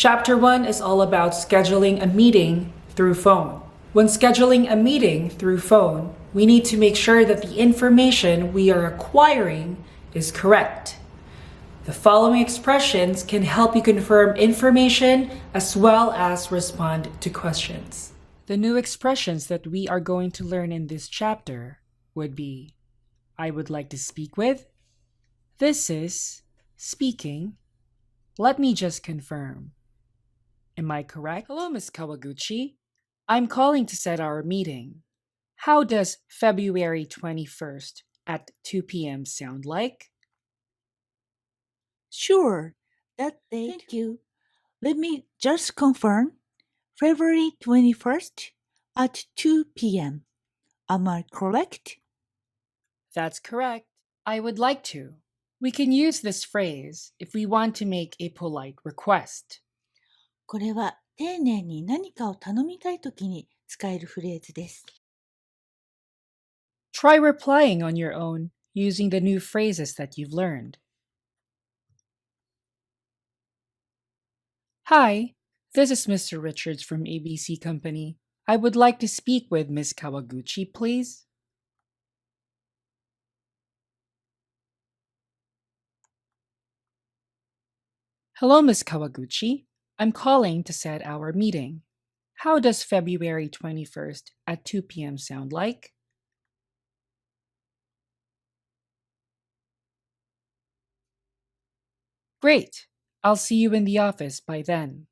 Chapter 1 is all about scheduling a meeting through phone. When scheduling a meeting through phone, we need to make sure that the information we are acquiring is correct. The following expressions can help you confirm information as well as respond to questions. The new expressions that we are going to learn in this chapter would be I would like to speak with, this is, speaking, let me just confirm. Am I correct? Hello, Ms. Kawaguchi. I'm calling to set our meeting. How does February 21st at 2 p.m. sound like? Sure, that date. Thank you. Let me just confirm. February 21st at 2 p.m. Am I correct? That's correct. I would like to. We can use this phrase if we want to make a polite request. これは丁寧に何かを頼みたいときに使えるフレーズです。Try replying on your own using the new phrases that you've learned. Hi, this is Mr. Richards from ABC Company. I would like to speak with Ms. Kawaguchi, please. Hello, Ms. Kawaguchi. I'm calling to set our meeting. How does February 21st at 2 p.m. sound like? Great. I'll see you in the office by then.